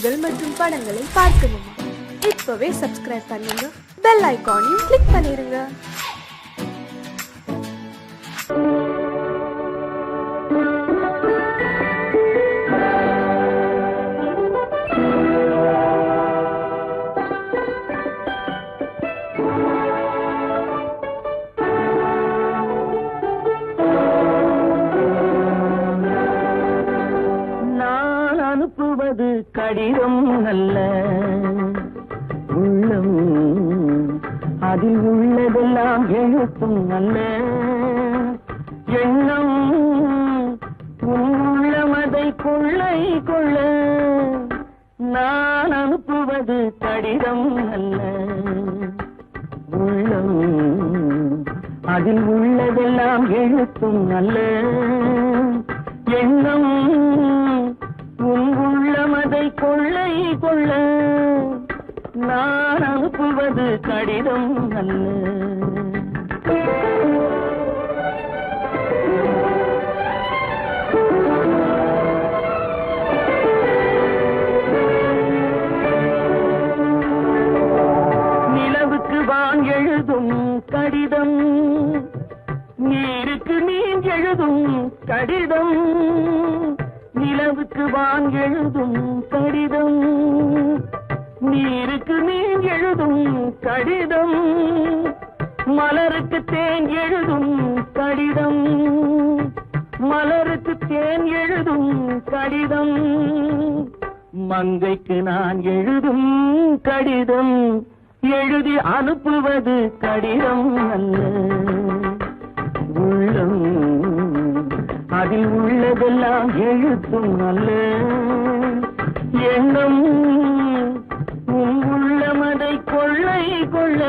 செய்திகள் மற்றும் படங்களை பார்க்கணுமா? இப்பவே சப்ஸ்கிரைப் பண்ணுங்க, பெல் ஐகானையும் கிளிக் பண்ணிருங்க. அனுப்புவது கடிதம் அல்ல, உள்ளம் அதில் உள்ளதெல்லாம் எழுத்தும் அல்ல. எண்ணம் உள்ளமதை கொள்ளை கொள்ள. நான் அனுப்புவது கடிதம் அல்ல, உள்ளம் அதில் உள்ளதெல்லாம் எழுத்தும் அல்ல. எண்ணம் உள்ளமதை கொள்ளை கொள்ள. நான் அனுப்புவது கடிதம் அல்ல. நிலவுக்கு வான் எழுதும் கடிதம், நீருக்கு நீர் எழுதும் கடிதம். நிலவுக்கு வான் எழுதும் கடிதம், நீருக்கு நீர் எழுதும் கடிதம். மலருக்கு தேன் எழுதும் கடிதம், மலருக்கு தேன் எழுதும் கடிதம். மங்கைக்கு நான் எழுதும் கடிதம், எழுதி அனுப்புவது கடிதம் அல்ல. உள்ளம் அதில் உள்ளதெல்லாம் எழுத்தும் அல்ல. எண்ணம் உள்ளமதை கொள்ளை கொள்ள.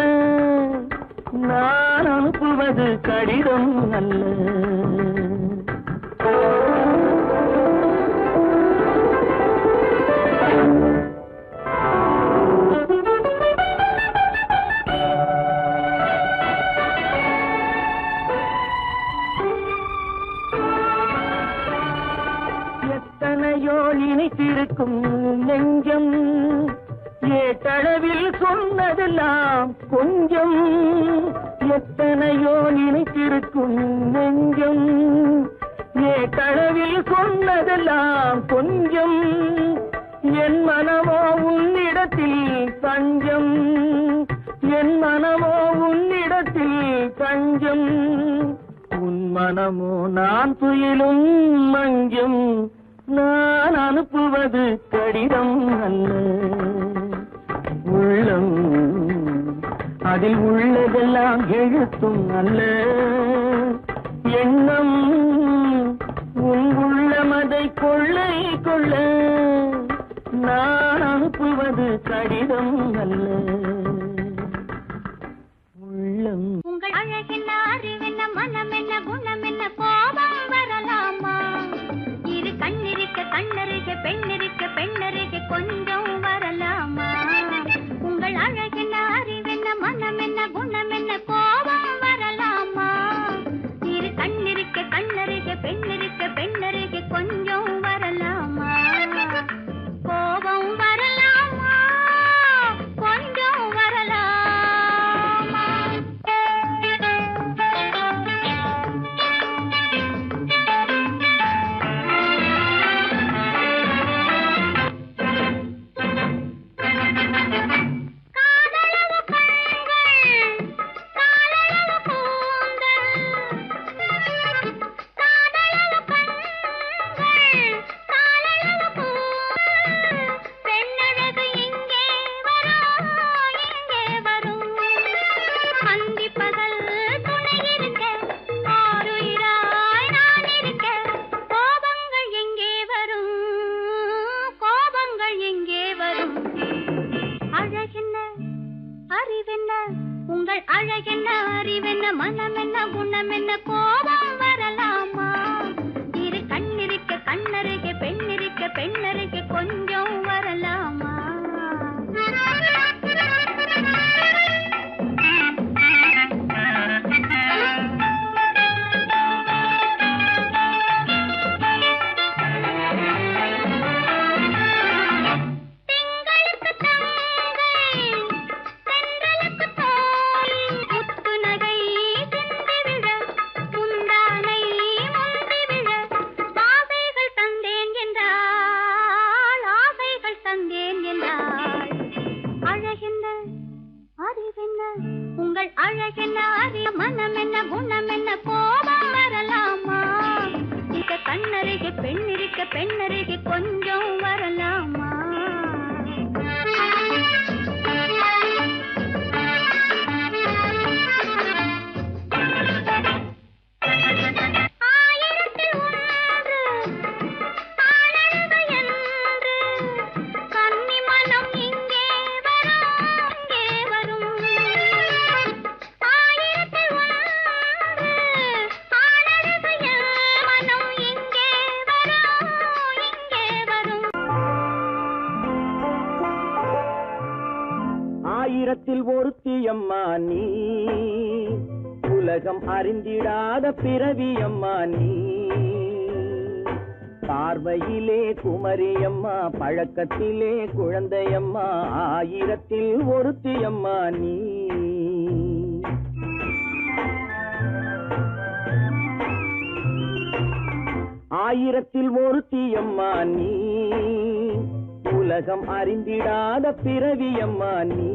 நான் அனுப்புவது கடிதம் அல்ல. எத்தனையோ நினைத்திருக்கும் நெஞ்சம், ஏட்டளவில் சொன்னதெல்லாம் கொஞ்சம். எத்தனையோ நினைத்திருக்கும் நெஞ்சம், ஏட்டளவில் சொன்னதெல்லாம் கொஞ்சம். என் மனமோ உன்னிடத்தில் தஞ்சம், என் மனமோ உன்னிடத்தில் தஞ்சம். உன் மனமோ நான் துயிலும் மஞ்சம். நான் அனுப்புவது கடிதம் அல்ல. உள்ளம் அதில் உள்ளதெல்லாம் எழுத்தும் அல்ல. எண்ணம் உள்ளமதை கொள்ளை கொள்ள. நான் அனுப்புவது கடிதம் அல்ல. உள்ளம் உங்கள் அழகென்ன, அறிவென்ன, மனம் என்ன, குணம் என்ன, கோபம் வரலாமா? இரு கண்ணிருக்க கண்ணருக, பெண்ணிருக்க பெண்ணருக, கொஞ்சம் வரலாமா? உங்கள் அழகென்ன, அறிவென்ன, மனம் என்ன, குணம் என்ன, கோபம் வரலாமா? இரு கண்ணிருக்க கண்ணருக, பெண்ணிருக்க பெண்ணருக, கொஞ்சம் வரலாமா? கோபம் வரலாமா? கொஞ்சம் வரலாமா? ஆயிரத்தில் ஒருத்தியம்மா நீ, உலகம் அறிந்திடாத பிறவியம்மா நீ. பார்வையிலே குமரியம்மா, பழக்கத்திலே குழந்தையம்மா, ஆயிரத்தில் ஒருத்தியம்மா நீ. ஆயிரத்தில் ஒருத்தியம்மா நீ, உலகம் அறிந்திடாத பிறவியம்மா நீ.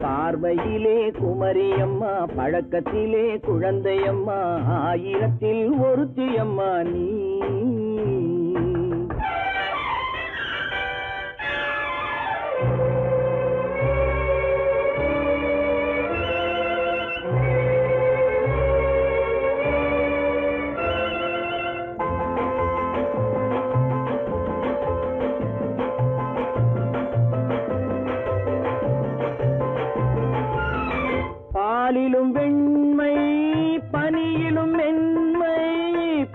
பார்வையிலே குமரியம்மா, பழக்கத்திலே குழந்தையம்மா, ஆயிரத்தில் ஒருத்தியம்மா நீ. பாலிலும் வெண்மை பனியிலும் மென்மை,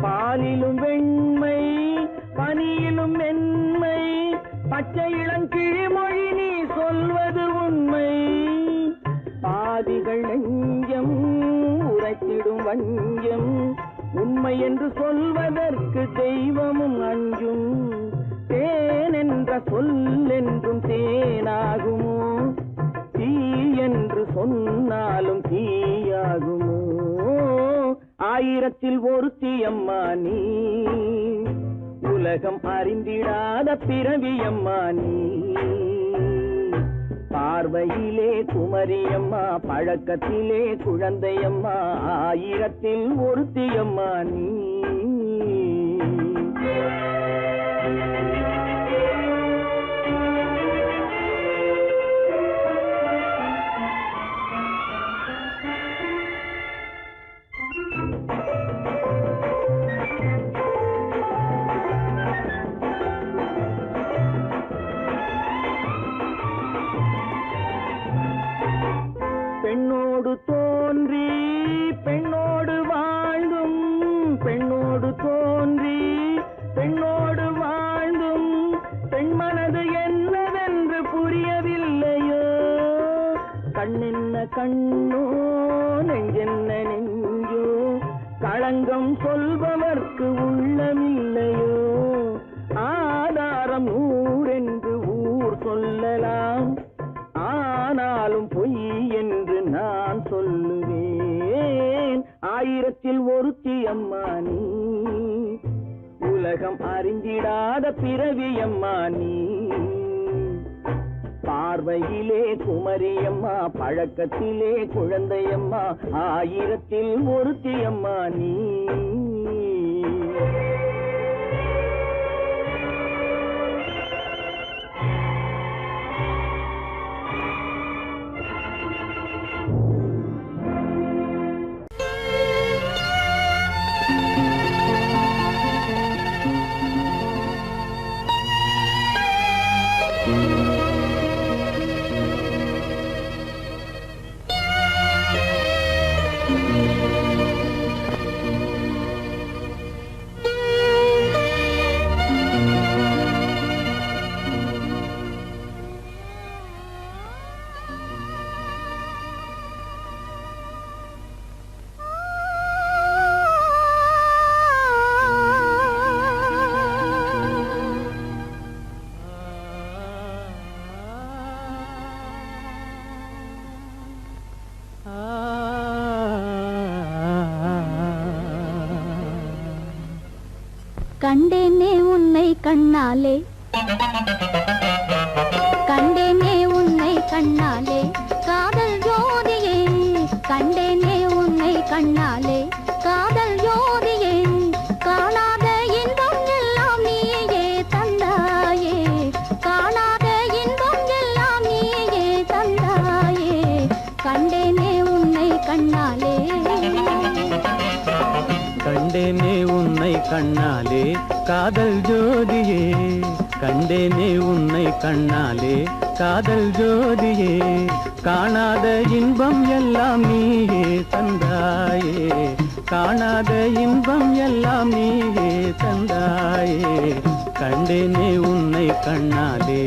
பாலிலும் வெண்மை பனியிலும் மென்மை, பச்சை இளங்கிழிமொழி நீ சொல்வது உண்மை. பாதிகள் நெஞ்சம் உரைத்திடும் வஞ்சம், உண்மை என்று சொல்வதற்கு தெய்வமும் அஞ்சும். தேன் என்ற சொல் என்றும் தேனாகுமோ, தீ என்று சொன்னாலும் தீயாகுமோ. ஆயிரத்தில் ஒருத்தியம்மா நீ, உலகம் அறிந்திடாத பிறவியம்மா நீ. பார்வையிலே குமரியம்மா, பழக்கத்திலே குழந்தையம்மா, ஆயிரத்தில் ஒருத்தியம்மா நீ. பெண்ணோடு தோன்றி பெண்ணோடு வாழ்ந்தும், பெண்ணோடு தோன்றி பெண்ணோடு வாழ்ந்தும், பெண் மனது என்னவென்று புரியவில்லையோ. கண்ணென்ன கண்ணோ, நெஞ்சென்ன நெஞ்சோ, களங்கம் சொல்பவர்க்கு உள்ளமில்லையோ. ஆதாரம் ஊரென்று ஊர் சொல்லலாம், ஆனாலும் பொய் என்று நான் சொல்லுவேன். ஆயிரத்தில் ஒருத்தியம்மா நீ, உலகம் அறிந்திடாத பிறவியம்மா நீ. பார்வையிலே குமரியம்மா, பழக்கத்திலே குழந்தையம்மா, ஆயிரத்தில் ஒருத்தியம்மா நீ. கண்டேனே உன்னை கண்ணாலே, கண்டேனே உன்னை கண்ணாலே, காதல் ஜோதியே. கண்டேனே உன்னை கண்ணாலே, காதல் ஜோதியே. காணாத இன்பம் எல்லாம் நீயே தந்தாயே, காணாத இன்பம் எல்லாம் நீயே தந்தாயே. கண்டேனே உன்னை கண்ணாலே, கண்டேனே உன்னை கண்ணாலே, காதல் ஜோதியே. கண்டேனே உன்னை கண்ணாலே, காதல் ஜோதியே. காணாத இன்பம் எல்லாம் நீயே தந்தாயே, காணாத இன்பம் எல்லாம் நீயே தந்தாயே. கண்டேனே உன்னை கண்ணாலே.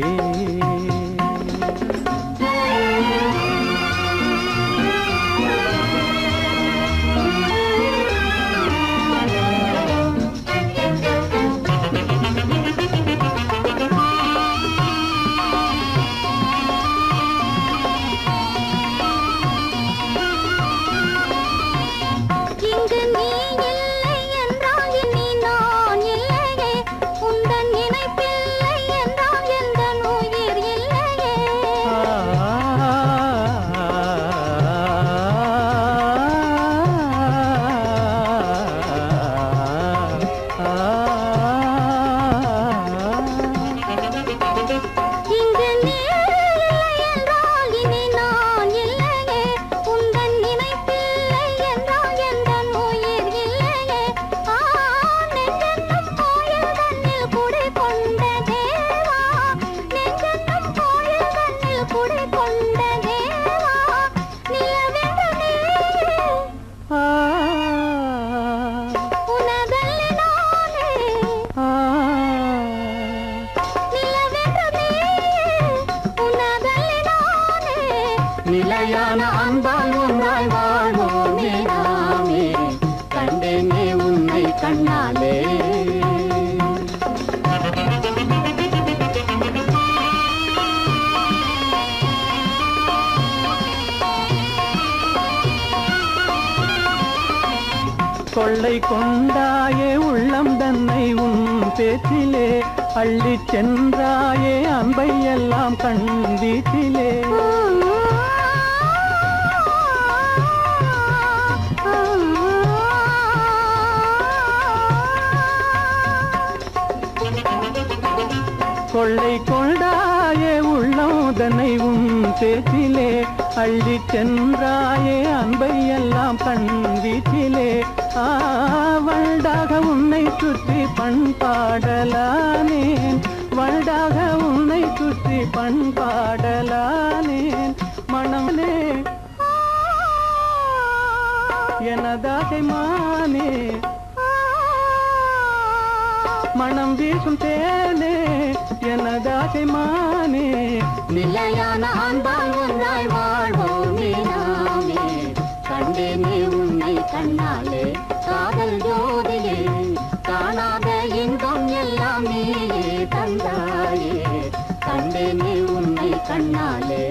நிலையான அன்பால் ஒன்றாய் வாழ்வோமே நாமே கண்டேனே உன்னை கண்ணாலே கொள்ளை கொண்டாயே உள்ளம் தன்னை உன் பேச்சிலே அள்ளி சென்றாயே அன்பை எல்லாம் கண் வீட்டிலே கொள்ளை கொண்டாயே உள்ளம் தன்னை உன் பேச்சிலே அள்ளி சென்றாயே அன்பை எல்லாம் கண் வீட்டிலே வண்டாக உன்னை சுற்றி பண்பாடலானேன் வண்டாக உன்னை சுற்றி பண்பாடலானேன் மனமே எனதாசை மானே மனம் வீசும் தேனே எனதாசை மானே நிலையான அன்பால் ஒன்றாய் வாழ்வோமே நாமே கண்டேனே உன்னை கண்ணாலே காதல் ஜோதியே காணாத இன்பம் எல்லாம் நீயே தந்தாயே கண்டேனே உன்னை கண்ணாலே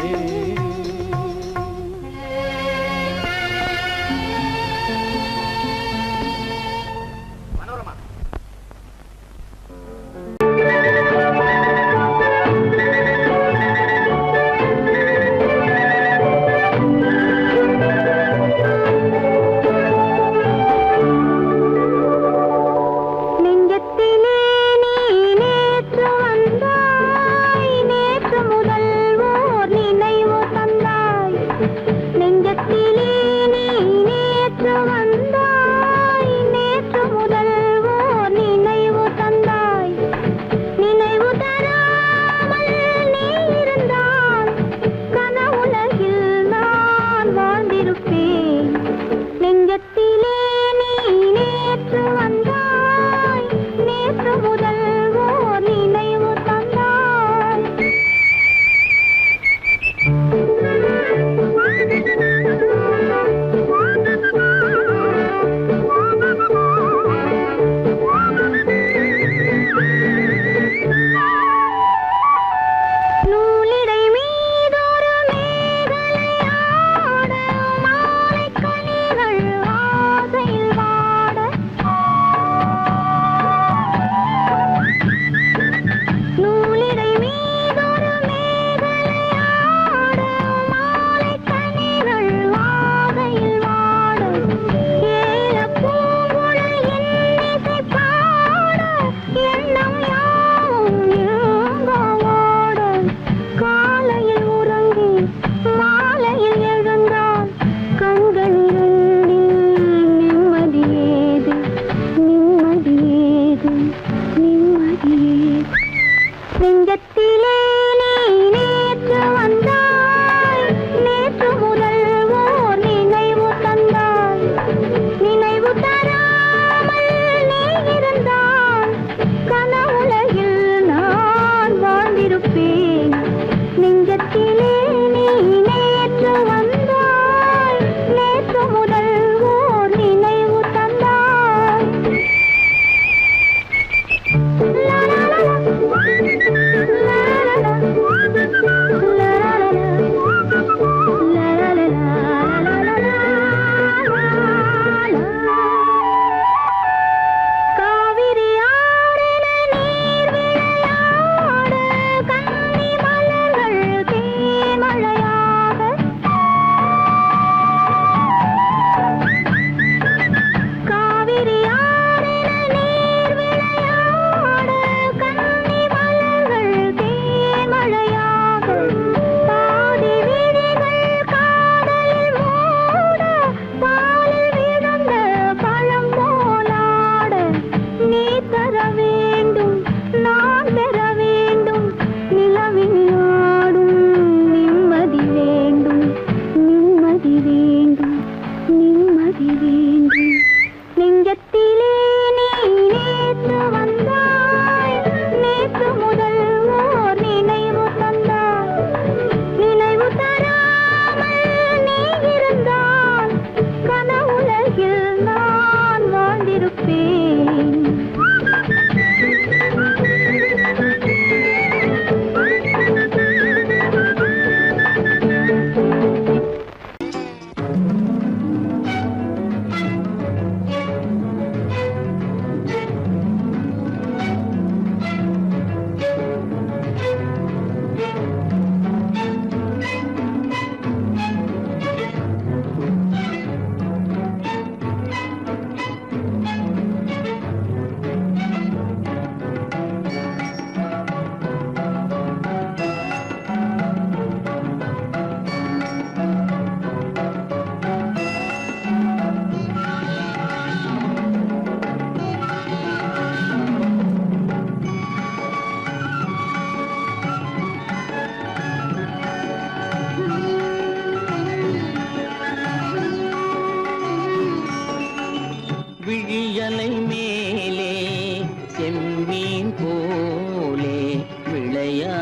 la la la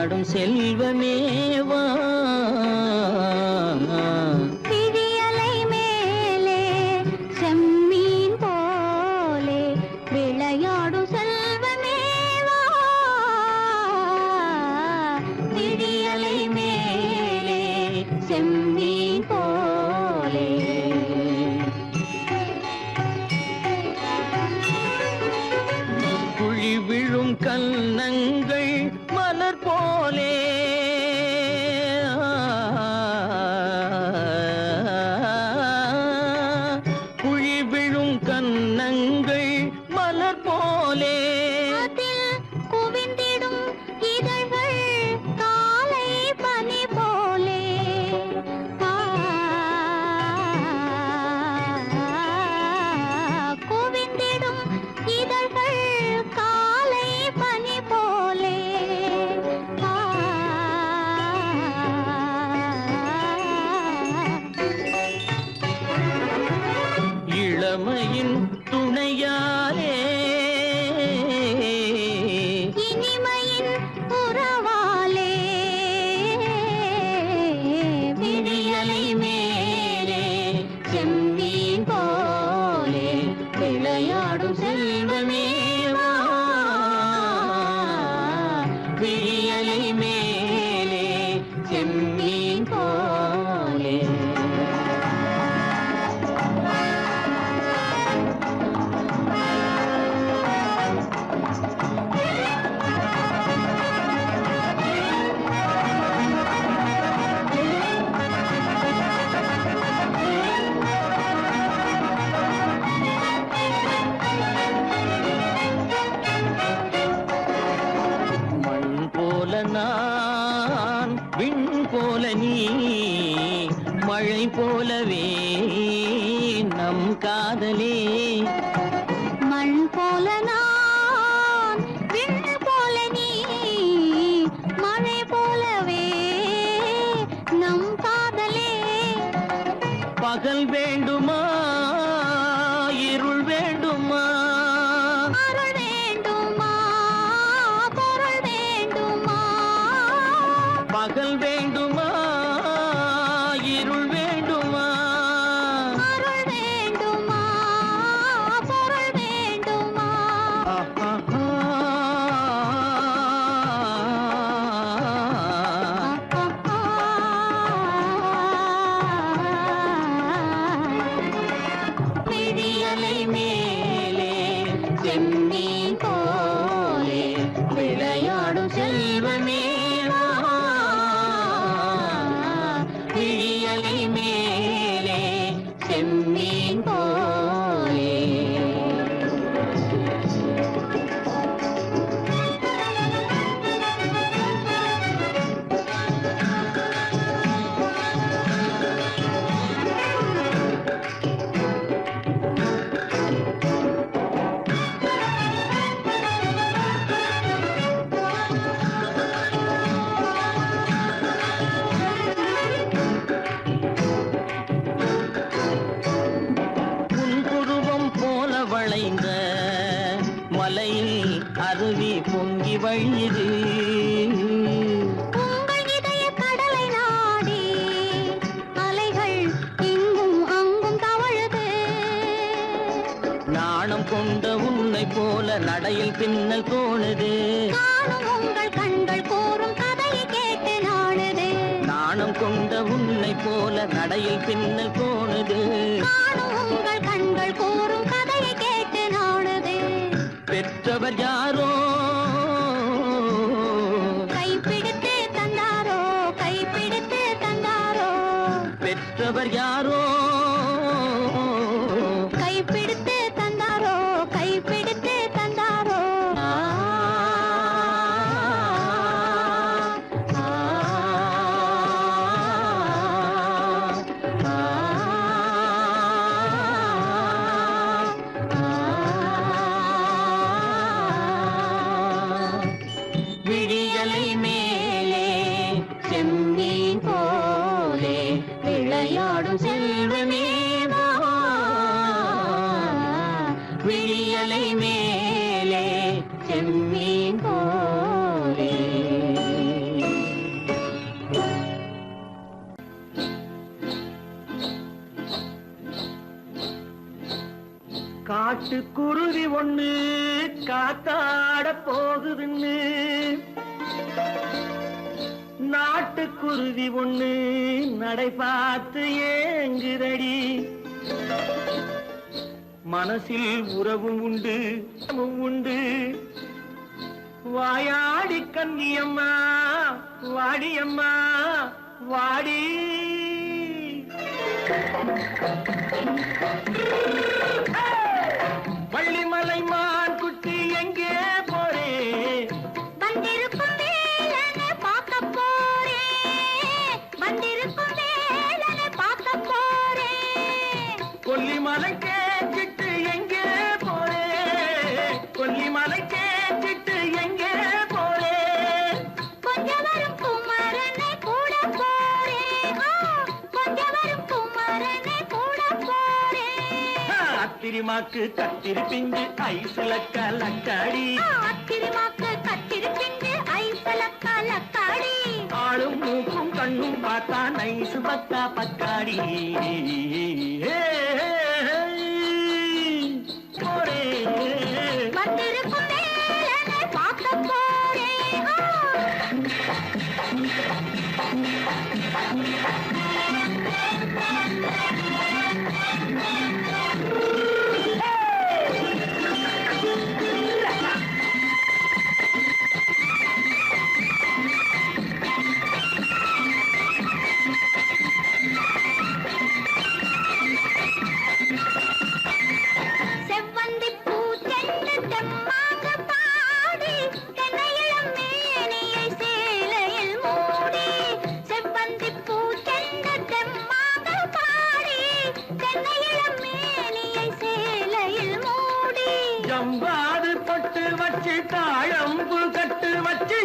விளையாடும் செல்வமேவா விழியலை மேலே செம்மீன் போலே விளையாடும் செல்வமேவா விழியலை மேலே செம்மீன் போலே குழி விழும் கன்னங்கள் மலர் போலே குழி விழும் கன்னங்கள் மலர் போலே அதில் குவிந்திடும் இதழ்கள் காலை பனி போலே குவிந்திடும் இதழ்கள் காலை பனி போலே இளமையின் துணையாலே இனிமையின் உறவாலே விழியலை மேலே செம்மீன் போலே விளையாடும் செல்வமேவா விழியலை மேலே செம்மீன் போலே மண் போல நான் விண் போல நீ மழை போலவே நம் காதலே மண் போல நான் விண் போல நீ மழை போலவே நம் காதலே பகல் வேண்டுமா இருள் வேண்டுமா அருள் வேண்டுமா பொருள் வேண்டுமா பகல் வேண்டுமா இருள் வேண்டுமா அருள் வேண்டுமா பொருள் வேண்டுமா விழியலை மேலே செம்மீன் போலே விளையாடும் செல்வமேவா விழியலை மேலே செம்மீன் போலே புன்புருவம் போல வளைந்த மலையில் அருவி பொங்கி வழியுது உங்கள் இதய கடலை நாடி அலைகள் இங்கும் அங்கும் தவழுது நாணம் கொண்ட உன்னை போல நடையில் பின்னல் தோணுது காணும் உங்கள் கண்கள் கூறும் கதையை கேட்டு நாடுது நாணம் கொண்ட உன்னை போல நடையில் பின்னல் தோணுது காணும் உங்கள் கண்கள் கூறும் கதையை கேட்டு நாடுது பெற்றவர் யாரோ கைப்பிடித்து தந்தாரோ கைப்பிடித்து தந்தாரோ பெற்றவர் யாரோ கைப்பிடித்து தந்தாரோ கைப்பிடித்து தந்தாரோ விழியலை மேலே செம்மீன் போலே விளையாடும் செல்வமேவா விழியலை மேலே செம்மீன் போலே சிட்டுக்குருவி ஒண்ணு காத்தாட போகுதுன்னு நாட்டுக்குருவி ஒண்ணு நடை பார்த்து ஏங்குதடி மனசில் உறவும் உண்டு உண்டு வாயாடி கன்னியம்மா வாடியம்மா வாடி வள்ளிமலை மான் குட்டி எங்கே போறே வந்திருக்கும் வேலனை பார்க்க போறேன் வந்திருக்கும் வேலனை பார்க்க போறேன் கொல்லிமலை கேச்சிட்டு எங்கே போறே கொல்லிமலை கேச்சிட்டு எங்கே போறே கொஞ்சம் வரும் குமரனை கூட போறேன் கொஞ்சம் வரும் குமரனை கூட போறேன் அத்திரிமாக்கு கத்திரி பிஞ்சு ஐசுல கலக்காடி அத்திரிமாக்கு கத்திரி பிஞ்சு ஐசுல கலக்காடி ஆளும் மூக்கும் கண்ணும் பார்த்தா நைசு பக்கா பக்காடி போறே வந்திருக்கும் வேலனை பார்க்க போறேன் செவ்வந்தி பூ செண்டு தெம்மாக பாடி தென்னையிளம் மேனியை சேலையில் மூடி செவ்வந்தி பூ செண்டு தெம்மாக பாடி தென்னையிளம் மேனியை சேலையில் மூடி ஜம்பாது பட்டு வச்சு தாழம்பு கட்டு வச்சு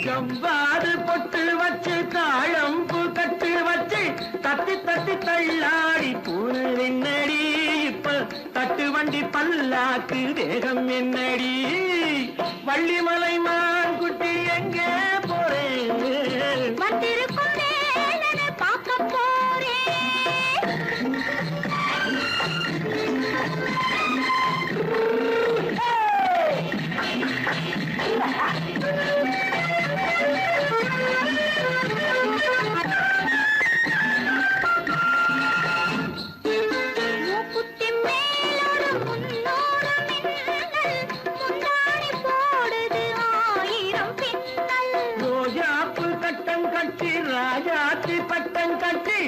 ஜம்பாது பொட்டு வச்சு தாழம்பு கட்டு வச்சு தட்டி தட்டி தள்ளாடி பூனு என்னடி இப்ப தட்டு வண்டி பல்லாக்கு வேகம் என்னடி வள்ளிமலை மான் குட்டி எங்கே போறேன் வந்திருக்கும் வேலனை பார்க்க போறேன் மூக்குத்தி மேலோடு முன்னோடு மின்னல் முந்தாணி போடுது ஆயிரம் பின்னல் ரோஜாப்பு கட்டம் கட்டி ராஜாத்தி பட்டம் கட்டி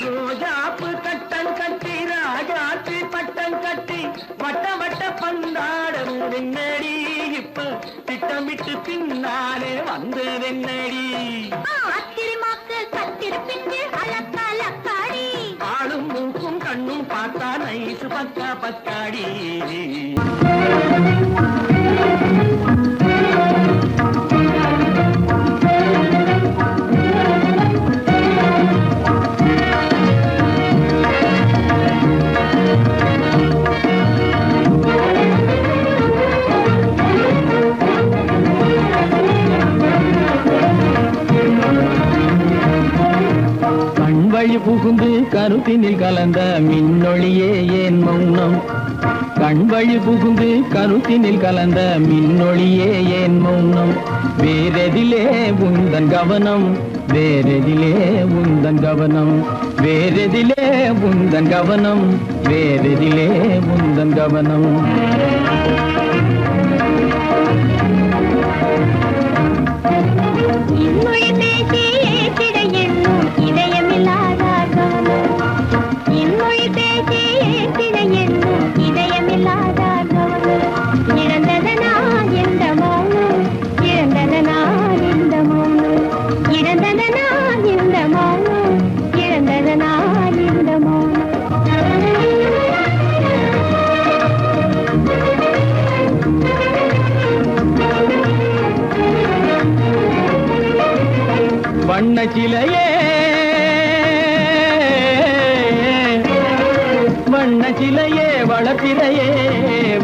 ரோஜாப்பு கட்டம் கட்டி ராஜாத்தி பட்டம் கட்டி வட்ட வட்ட பந்தாடம் வெண்ணடி இப்ப திட்டமிட்டு பின்னாலே வந்து வெண்ணடி அத்திரிமாக்கு கத்திரி பிஞ்சு அலக்காடி ஆளும் மூக்கும் கண்ணும் பார்த்தா நைசு பக்கா பக்காடி கண்வழி புகுந்து கருத்தினில் கலந்த மின்னொளியே ஏன் மௌனம் கண்வழி புகுந்து கருத்தினில் கலந்த மின்னொளியே ஏன் மௌனம் வேறெதிலே உந்தன் கவனம் வேறெதிலே உந்தன் கவனம் வேறெதிலே உந்தன் கவனம் வேறெதிலே உந்தன் கவனம் இன்மொழி பேசி ஏற்றிட எண்ணும் இதயமில்லாதார் கவனம் இன்மொழி பேசி ஏற்றிட எண்ணும் இதயமில்லாதார் கவனம் இழந்ததனா எந்த மௌனம் இழந்ததனா இந்த மௌனம் இழந்ததனா இந்த மௌனம் இழந்ததனா இந்த மௌனம் வண்ண சிலையே வண்ண சிலையே வளப்பிறையே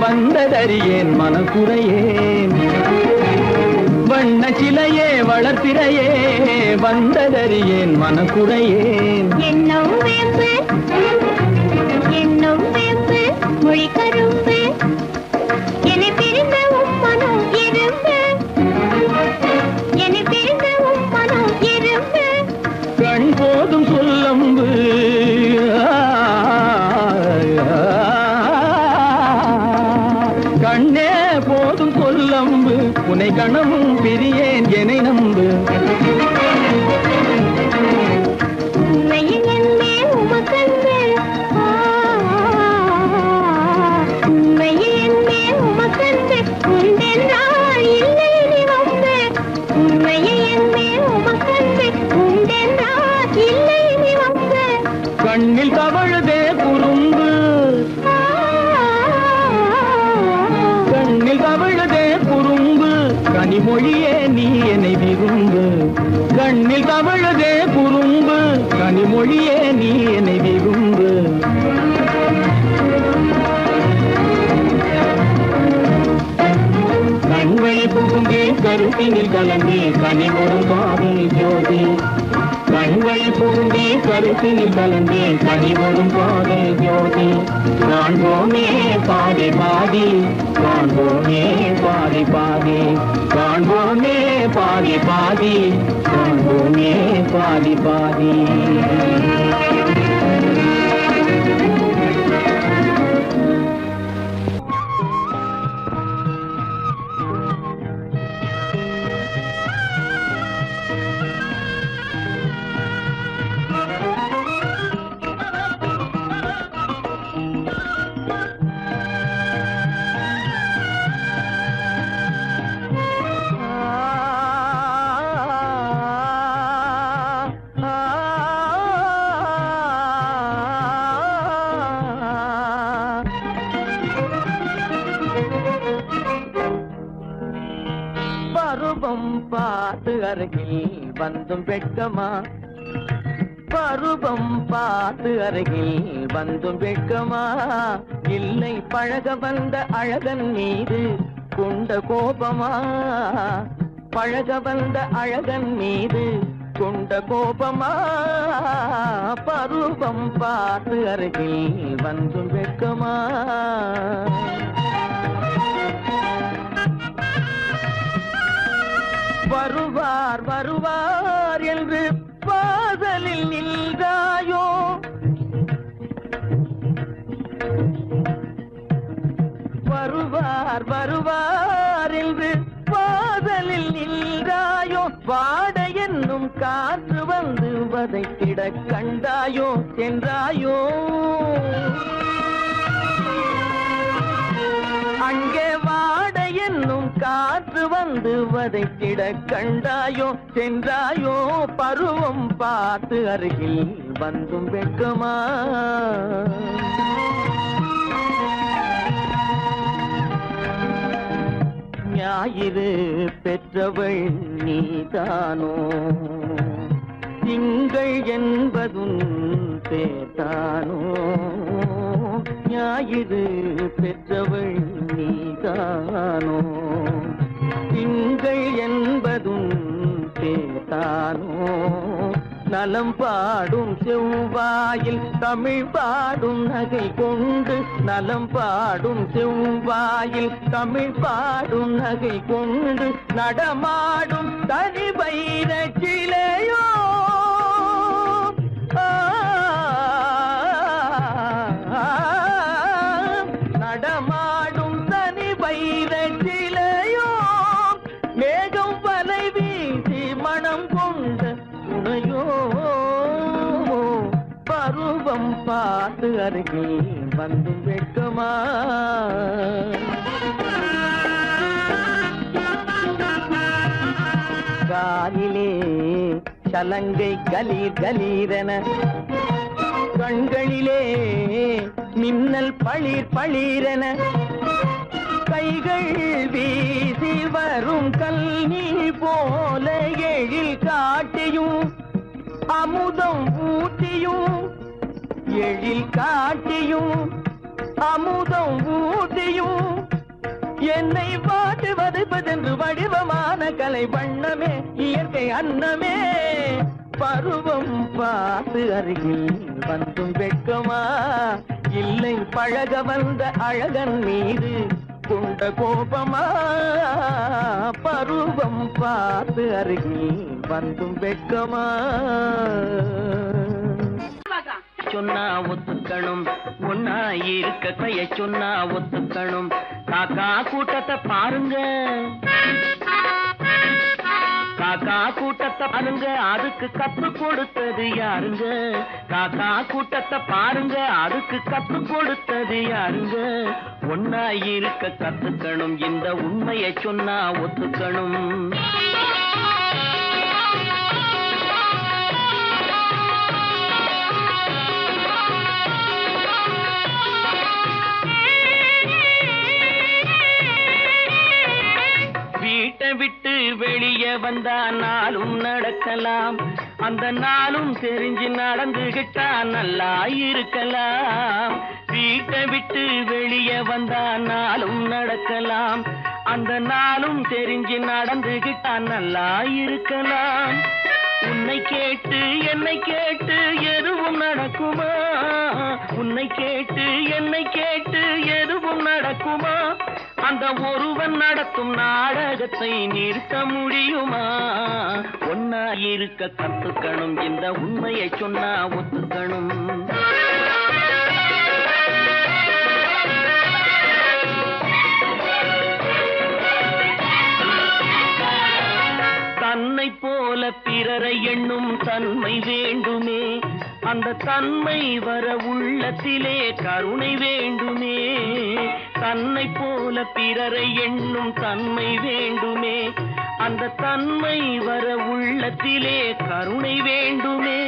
வந்ததறியேன் மனக்குறையேன் வண்ண சிலையே வளர்த்திரையே வந்ததறியேன் மனக்குறையேன் என்னும் வேம்பு மொழி கரும்பு என்னை பிரிந்த உம்மனும் இரும்பு என்னை பிரிந்த உம்மனும் இரும்பு கண் போதும் சொல்லம்பு கண்ணே போதும் சொல்லம்பு உனை கணமும் பிரியேன் என்னை நம்பு உண்மையில் என்னே உமக்கன்று உண்மையில் என்னே உமக்கன்று உண்டென்றால் இல்லை நீ வம்பு உண்மையில் என்னே உமக்கன்று உண்டென்றால் இல்லை நீ வம்பு கண்ணில் தவழுதே குறும்பு கண்ணில் தவழுதே குறும்பு கனிமொழியே நீ என்னை விரும்பு கண்ணில் தவழுதே குறும்பு கனிமொழியே நீ என்னை விரும்பு கண்வழி புகுந்தே கருத்தினில் கலந்தே கனிமொரு பாதல் ஜோதி கண்வழி புகுந்தே கருத்தினில் கலந்தே கனிமொரும் பாதல் ஜோதி காண்போமே பாதி பாதி காண்போமே பாதி பாதி காண்போமே பாதி பாதி காண்போமே பாதி பாதி பருவம் பார்த்து அருகில் வந்தும் வெட்கமா பருவம் பார்த்து அருகில் வந்தும் வெட்கமா இல்லை பழக வந்த அழகன் மீது கொண்ட கோபமா பழக வந்த அழகன் மீது கொண்ட கோபமா பருவம் பார்த்து அருகில் வந்தும் வெட்கமா வருவார் வருவார் என்று வாசலில் நின்றாயோ வருவார் வருவார் என்று வாசலில் நின்றாயோ வாட என்னும் காற்று வந்து வதைத்திட கண்டாயோ சென்றாயோ அங்கே வாட என்னும் காற்று வந்து வதைத்திட கண்டாயோ சென்றாயோ பருவம் பார்த்து அருகில் வந்தும் வெட்கமா ஞாயிறு பெற்றவள் நீதானோ திங்கள் என்பதும் பேத்தானோ ஞாயிறு பெற்றவள் நீதானோ திங்கள் என்பதும் பேத்தானோ நலம் பாடும் செவ்வாயில் தமிழ் பாடும் நகை கொண்டு நலம் பாடும் செவ்வாயில் தமிழ் பாடும் நகை கொண்டு நடமாடும் தனி வைர சிலையோ நடமாடும் தனி வைர சிலையோ மேகம் வலை வீசி மனம் கொண்ட துணையோ பருவம் பார்த்து அருகில் வந்து வெட்கமா காலிலே சலங்கை கலீர் கலீரென கண்களிலே மின்னல் பளிர் பளிரென கைகள் வீசி வரும் கல்வி போல எழில் காட்டியும் அமுதம் ஊட்டியும் எழில் காட்டியும் அமுதம் ஊட்டியும் என்னை பாட்டு வதைப்பதென்று வடிவமான கலை இல்லை வண்ணமே இயற்கை அன்னமே பருவம் பார்த்து அருகில் வந்தும் வெட்கமா இல்லை பழக வந்த அழகன் மீது கொண்ட கோபமா பருவம் பார்த்து அருகில் வந்தும் வெட்கமா சொன்னா ஒத்துக்கணும் ஒன்னா இருக்க கைய சொன்னா ஒத்துக்கணும் காக்கா கூட்டத்தை பாருங்க காக்கா கூட்டத்தை பாருங்க அதுக்கு கத்து கொடுத்தது யாருங்க காக்கா கூட்டத்தை பாருங்க அதுக்கு கத்து கொடுத்தது யாருங்க ஒன்னா இருக்க கத்துக்கணும் இந்த உண்மையை சொன்னா ஒத்துக்கணும் வீட்டை விட்டு வெளியே வந்தா நாளும் நடக்கலாம் அந்த நாளும் தெரிஞ்சு நடந்துகிட்டா நல்லா இருக்கலாம் வீட்டை விட்டு வெளியே வந்தா நாளும் நடக்கலாம் அந்த நாளும் தெரிஞ்சு நடந்துகிட்டா நல்லா இருக்கலாம் உன்னை கேட்டு என்னை கேட்டு எதுவும் நடக்குமா உன்னை கேட்டு என்னை கேட்டு எதுவும் நடக்குமா அந்த ஒருவன் நடத்தும் நாடகத்தை நிறுத்த முடியுமா ஒன்னா இருக்க கத்துக்கணும் இந்த உண்மையை சொன்னா ஒத்துக்கணும் தன்னை போல பிறரை எண்ணும் தன்மை வேண்டுமே அந்த தன்மை வர உள்ளத்திலே கருணை வேண்டுமே தன்னை போல பிறரை எண்ணும் தன்மை வேண்டுமே அந்த தன்மை வர உள்ளத்திலே கருணை வேண்டுமே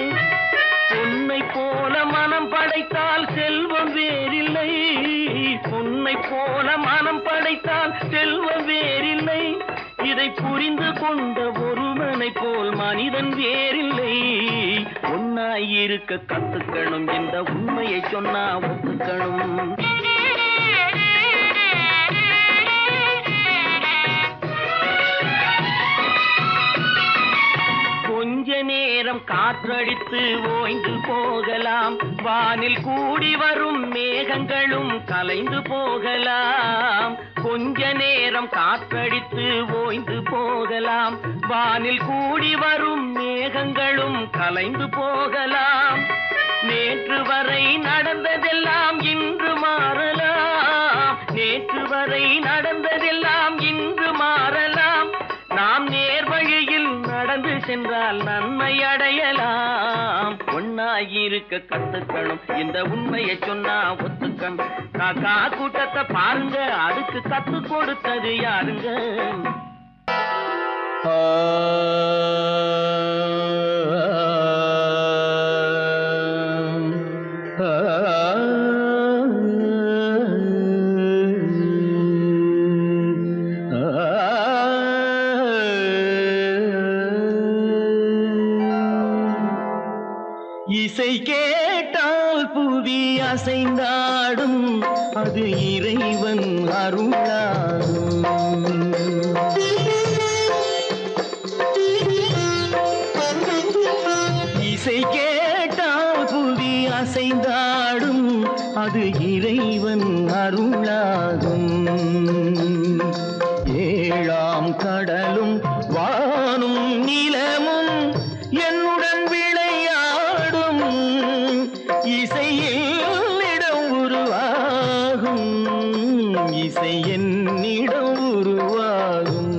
பொன்னை போல மனம் படைத்தால் செல்வம் வேறில்லை பொன்னை போல மனம் படைத்தால் செல்வம் வேறில்லை இதை புரிந்து கொண்ட ஒருவனை போல் மனிதன் வேறில்லை ஒன்னாயிருக்க கத்துக்கணும் இந்த உண்மையை சொன்னா ஒத்துக்கணும் கொஞ்ச நேரம் காற்றடித்து ஓய்ந்து போகலாம் வானில் கூடி வரும் மேகங்களும் கலைந்து போகலாம் கொஞ்ச நேரம் காற்றடித்து ஓய்ந்து போகலாம் வானில் கூடி வரும் மேகங்களும் கலைந்து போகலாம் நேற்று வரை நடந்ததெல்லாம் இன்று மாறலாம் நேற்று வரை நடந்ததெல்லாம் இன்று மாறலாம் நாம் நேர்வழியில் நடந்து சென்றால் நன்மை அடையலாம் ஒன்னாயிருக்க கத்துக்கணும் இந்த உண்மையை சொன்னா ஒத்துக்கணும் காக்கா கூட்டத்தை பாருங்க அதுக்கு கத்து கொடுத்தது யாருங்க இசை கேட்டால் புவி அசைந்தாடும் அது இறைவன் அருளாகும் இசை கேட்டால் புவி அசைந்தாடும் அது இறைவன் அருளாகும் ஏழாம் கடலும் வானும் நிலமும் என்னுடன் விளையாடும் இசையில் இடம் உருவாகும் இசை என்னிடம் உருவாகும்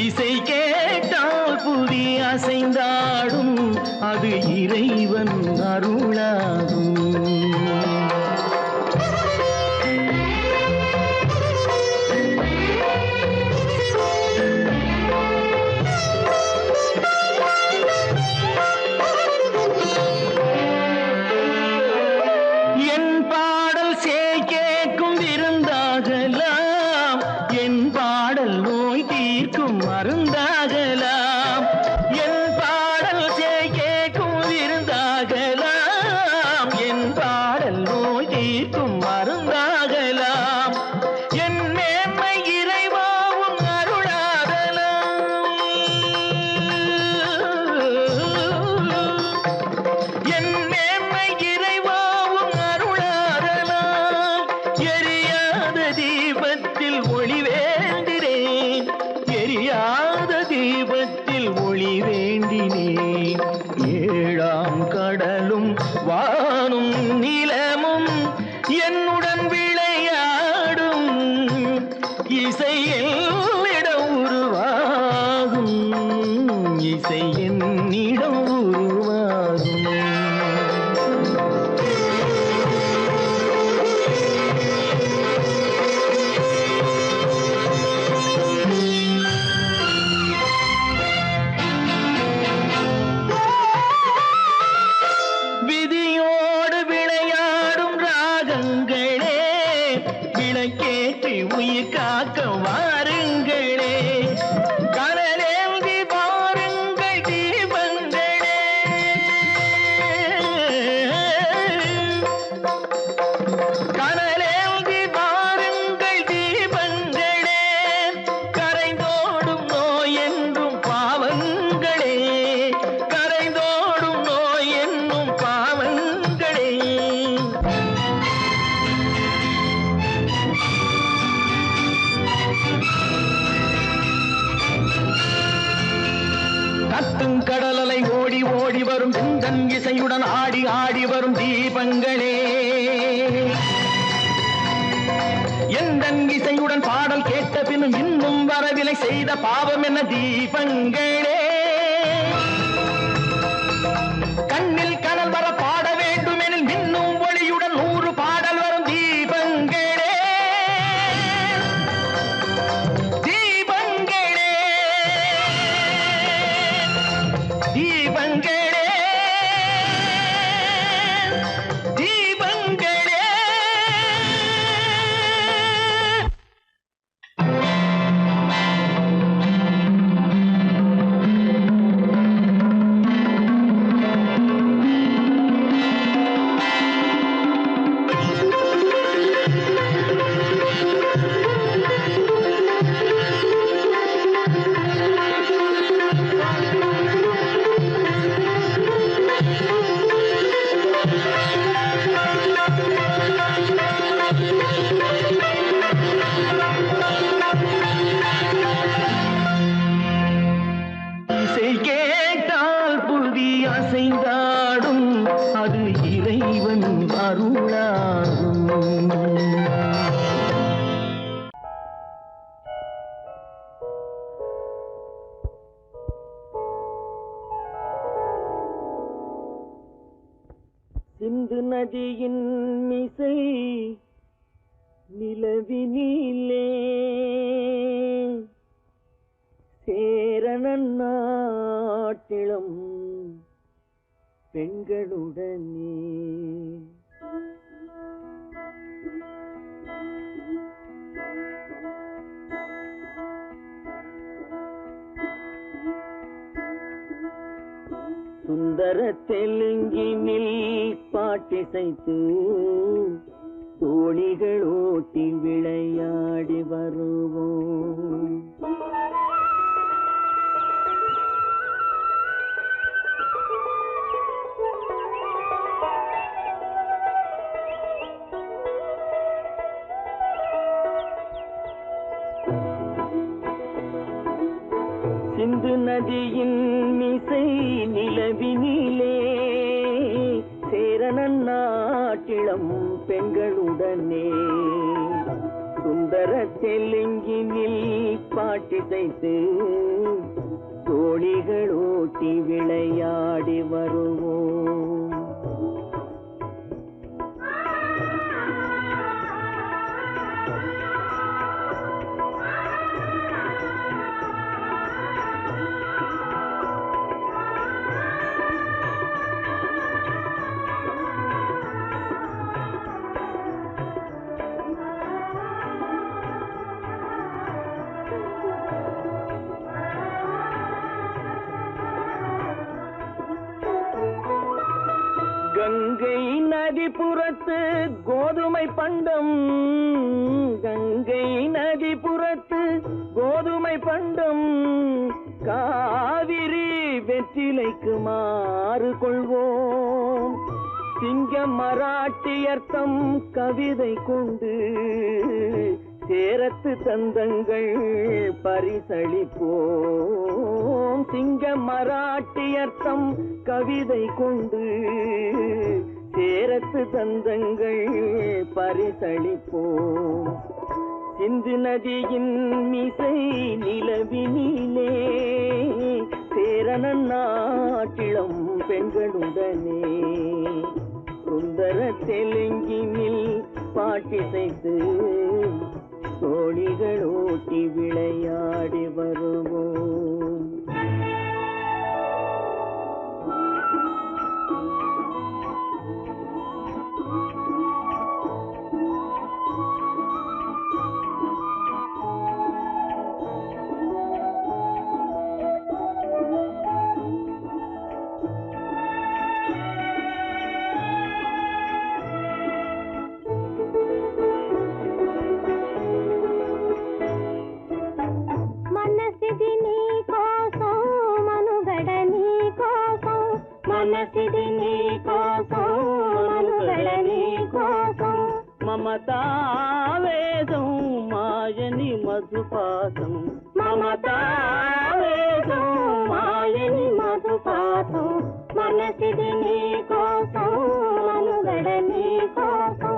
இசை கேட்டால் புதி அசைந்தாடும் அது இறைவன் அருளாகும் மருந்தாகலாம் என் மேன்மை இறைவாவும் அருளாத எரியாத தீபத்தில் ஒளி வேண்டினேன், எரியாத தீபத்தில் ஒளி வேண்டினேன். ஏழாம் கடலும் வானும் நிலமும் என்னுடன் விளையாடும், இசையில் இடம் உருவாகும், இசை என்னிடம் உருவாகும். விதியோடு விளையாடும் ராகங்களே, விளக்கேற்றி உயிர் காக்க வாருங்களே, கனலேந்தி வாருங்கள் தீபங்களே. கனலேந்தி வாருங்கள் தீபங்களே, கரைந்தோடும் நோய் என்றும் பாவங்களே, கரைந்தோடும் நோய் என்னும் பாவங்களே. கத்தும் கடலலை ஓடி ஓடி வரும் சிந்தன் இசையுடன் ஆடி ஆடி வரும் தீபங்களே, எந்தன் இசையுடன் பாடல் கேட்ட பின்னும் இன்னும் வரவில்லை செய்த பாவம் என்ன தீபங்களே. கண்ணில் கனல் வர பாட வேண்டுமெனில் மின்னும் ஒளியுடன் 100 பாடல் வரும் தீபங்களே, தீபங்களே, தீபங்களே, தீபங்களே. இசை கேட்டால் புவி அசைந்தாடும், அது இறைவன் அருளாகும். சிந்து நதியின் மிசை நிலவினிலே, சேரணன் நாட்டிளம் பெண்களுடனே. சுந்தர தெலுங்கினில் பாட்டிசைத்து தோணிகள் ஓட்டி விளையாடி வருவோம். சிந்து நதியின் மிசை நிலவினிலே, சேரணன் நாட்டிளம் பெண்களுடனே. சுந்தர தெலுங்கினில் பாட்டிசைத்து தோணிகள் ஓட்டி விளையாடி வருவோம். கங்கை நதிபுறத்து கோதுமை பண்டம், கங்கை நதிபுறத்து கோதுமை பண்டம், காவிரி வெற்றிலைக்கு மாறு கொள்வோம். சிங்க மராட்டியர்த்தம் கவிதை கொண்டு சேரத்து தந்தங்கள் பரிசளிப்போம். சிங்க மராட்டியர்த்தம் கவிதை கொண்டு சேரத்து தந்தங்கள் பரிசளிப்போம். சிந்து நதியின் மிசை நிலவினிலே சேரணன் நாட்டிளம் பெண்களுடனே சுந்தர தெலுங்கினில் பாட்டிசைத்து தோழிகள் ஓட்டி விளையாடி வருவோம். మమతావేదం మాయని మధుపాతం మమతావేదం మాయని మధుపాతం మనసిది నీ కోసం మనుగడ నీ కోసం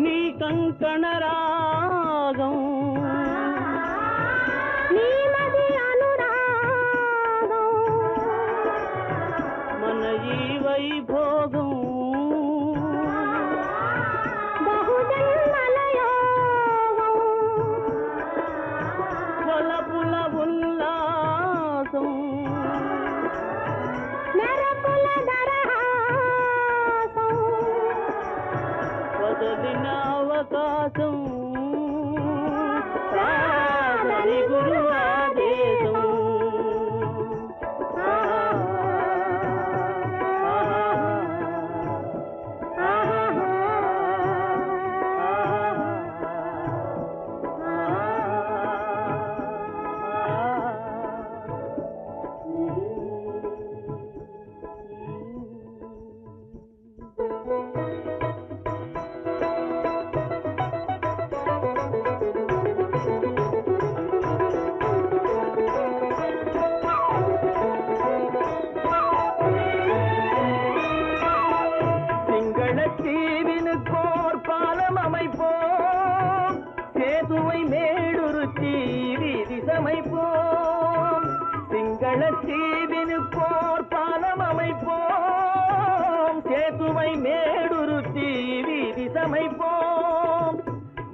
నీ కంకణ రాగం వైభోగం బహుజన్మలయోగం కొలపుల ఉల్లాసం మెరపుల దరహాసం వదలిన అవకాశం సాధని గురు ఆదేశం தீவினுக்கோர் பாலம் அமைப்போம், சேதுவை மேடுருத்தி வீதி சமைப்போம். சிங்கள தீவினுக்கோர் பாலம் அமைப்போம், சேதுவை மேடுருத்தி வீதி சமைப்போம்.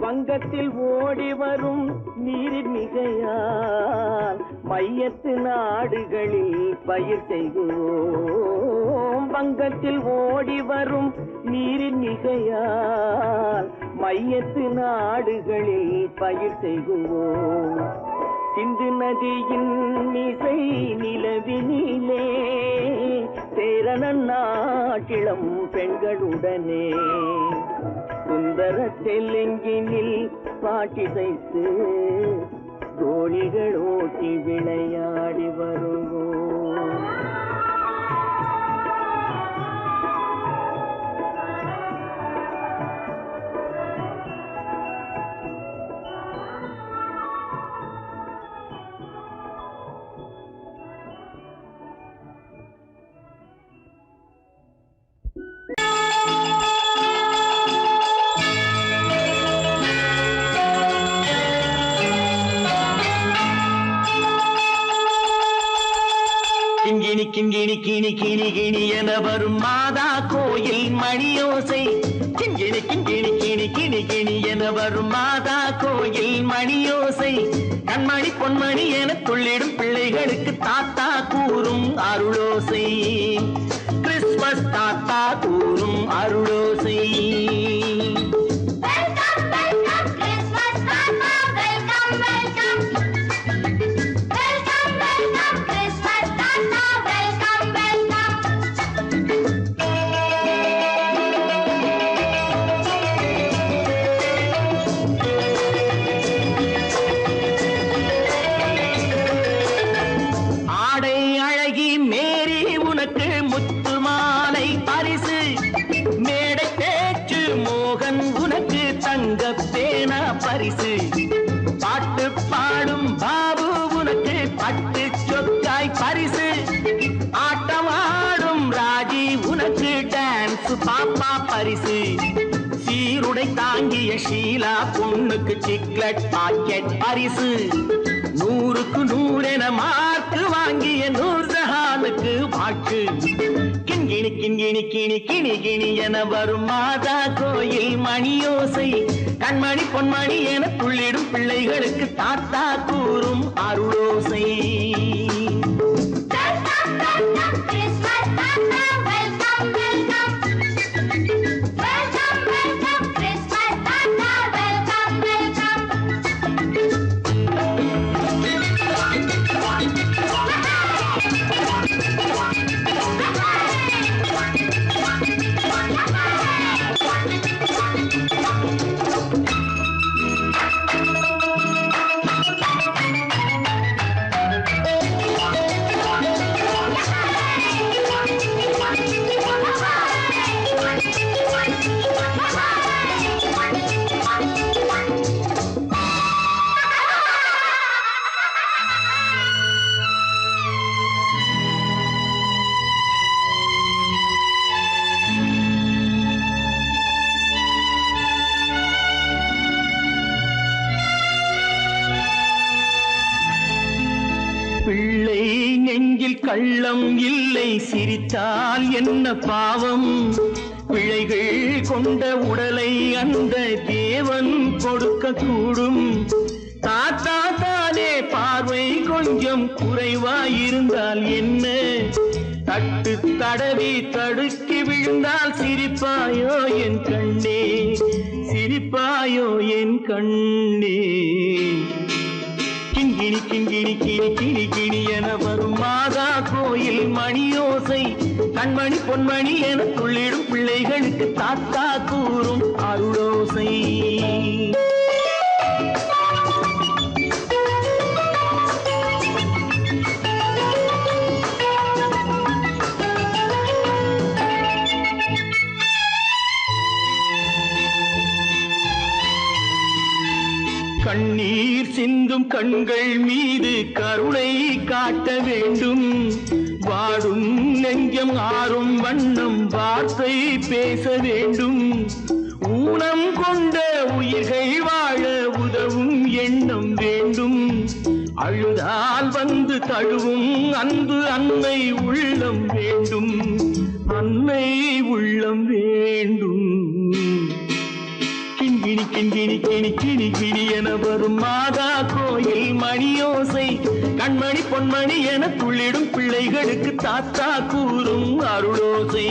வங்கத்தில் ஓடி வரும் நீரின் மிகையால் மையத்து நாடுகளில் பயிர் செய்வோம். வங்கத்தில் ஓடி வரும் நீரின் மிகையால் மையத்து நாடுகளில் பயிர் செய்வோம். சிந்து நதியின் மிசை நிலவினிலே சேரணன் நாட்டிளம் பெண்களுடனே சுந்தர தெலுங்கினில் பாட்டிசைத்து தோழிகள் ஓட்டி விளையாடி வருவோம். கிங்கிணி கிங்கிணி கிணி கிணி கிணி என வரும் மாதா கோயில் மணியோசை. கிங்கிணி கிங்கிணி கிணி கிணி கிணி என வரும் மாதா கோயில் மணியோசை. கண்மணி பொன்மணி என துள்ளிடும் பிள்ளைகளுக்கு தாத்தா கூறும் அருளோசை. கிறிஸ்துமஸ் தாத்தா கூறும் அருளோசை. பட்டு சொக்காய் பரிசு ஆட்டமாடும் ராஜி உனக்கு டான்ஸ் பாப்பா பரிசு சீருடை தாங்கிய ஷீலா பொண்ணுக்கு சிக்லெட் பாக்கெட் பரிசு 100க்கு 100 என மார்க்கு வாங்கிய நூர்ஜஹானுக்கு வாக்கு கிண்கிணி கிண்கிணி கிணி கிணி கிணி என வரும் மாதா கோயில் மணியோசை கண்மணி பொன்மணி என துள்ளிடும் பிள்ளைகளுக்கு தாத்தா கூறும் அருளோசை பிள்ளை நெஞ்சில் கள்ளம் இல்லை சிரித்தால் என்ன பாவம் பிழைகள் கொண்ட உடலை அந்த தேவன் கொடுக்க கூடும் தாத்தா தானே பார்வை கொஞ்சம் குறைவாயிருந்தால் என்ன தட்டு தடவி தடுக்கி விழுந்தால் சிரிப்பாயோ என் கண்ணே சிரிப்பாயோ என் கண்ணே கிண்கிணி கிண்கிணி கிணி கிணி கிணி என வரும் மாதா கோயில் மணியோசை கண்மணி பொன்மணி என துள்ளிடும் பிள்ளைகளுக்கு தாத்தா கூறும் அருளோசை கண்ணீர் சிந்தும் கண்கள் மீது கருணை காட்ட வேண்டும் வாடும் நெஞ்சம் ஆறும் வண்ணம் வார்த்தை பேச வேண்டும் ஊனம் கொண்ட உயிர்கள் வாழ உதவும் எண்ணம் வேண்டும் அழுதால் வந்து தழுவும் அன்பு அன்னை உள்ளம் வேண்டும் அன்னை உள்ளம் வேண்டும் கிண்கிணி கிண்கிணி கிணி கிணி கிணி என வரும் மாதா கோயில் மணியோசை கண்மணி பொன்மணி என துள்ளிடும் பிள்ளைகளுக்கு தாத்தா கூறும் அருளோசை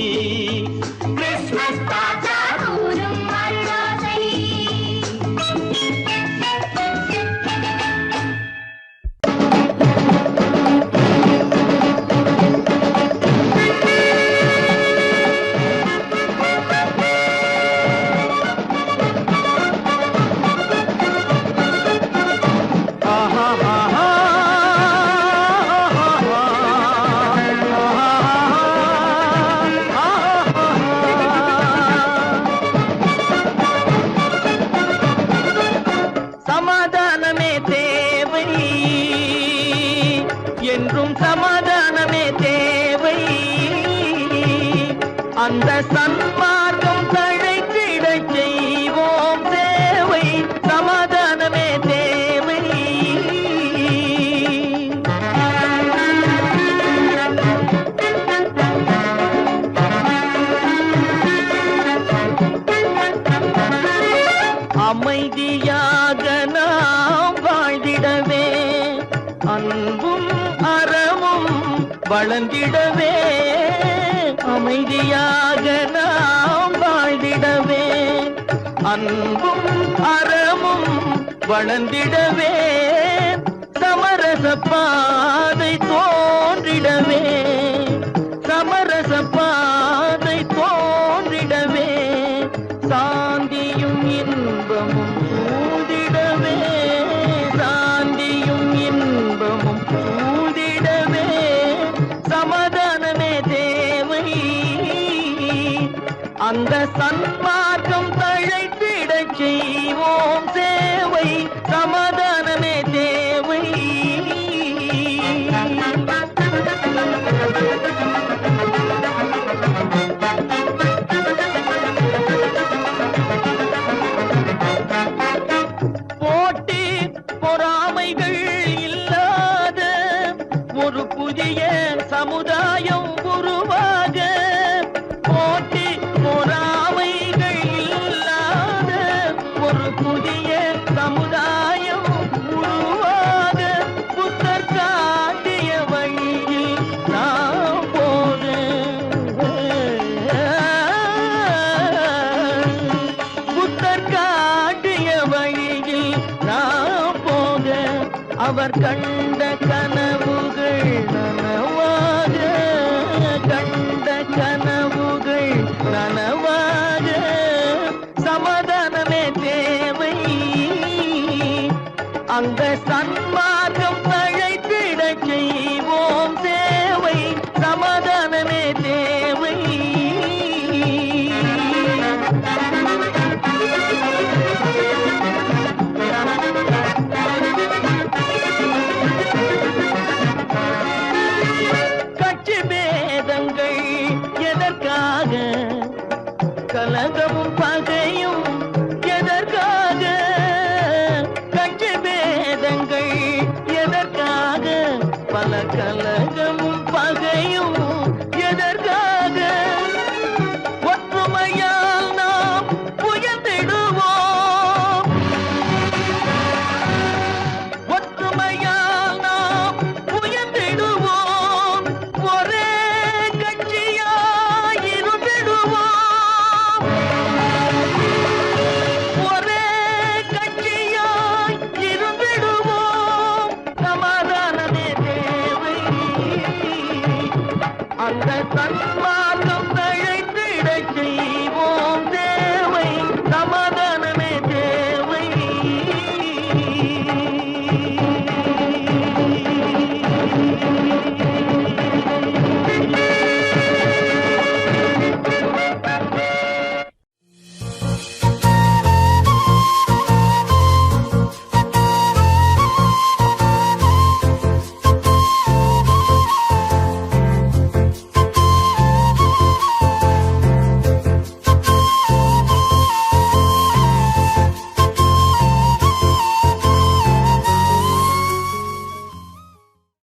கிறிஸ்மஸ் தாத்தா கூறும் அருளோசை அந்த சன்மார்க்கம் தழைத்திடச் செய்வோம் தேவை சமாதானமே தேவை அமைதியாக நாம் வாழ்ந்திடவே அன்பும் அறமும் வளர்ந்திடவே அமைதியாக நாம் வாழ்ந்திடவே அன்பும் அறமும் வளர்ந்திடவே சமரச பாதை தோன்றிடவே சமரச பாதை தோன்றிடவே சாந்தியும் இன்பமும் சூழ்ந்திடவே சாந்தியும் இன்பமும் சூழ்ந்திடவே சமாதானமே தேவை அந்த சன்மார்க்கம் தழைத்திடச் செய்வோம் சேவை சமாதானமே தேவை புதிய சமுதாயம் உருவாக போட்டி பொறாமைகள் இல்லாத ஒரு புதிய சமுதாயம் உருவாக புத்தர் காட்டிய வழியில் நாம் போக புத்தர் காட்டிய வழியில் நாம் போக அவர் கண்ட கனவுகள் நனவாக கண்ட கனவுகள் நனவாக சமாதானமே தேவை அங்க சன்மார்க்கம் தழைத்திட செய்வோம் சேவை சமாதானமே தேவை கட்சி பேதங்கள் எதற்காக கலகமும் பகையும் எதற்காக கட்சி பேதங்கள் எதற்காக பல கலகமும் பகையும் எதற்காக ஒற்றுமையால் நாம் உயர்ந்திடுவோம் ஒற்றுமையால் நாம் உயர்ந்திடுவோம் ஒரே கட்சியாய் இருந்திடுவோம் ஒரே கட்சியாய் இருந்திடுவோம் சமாதானமே தேவை அந்த சன்மா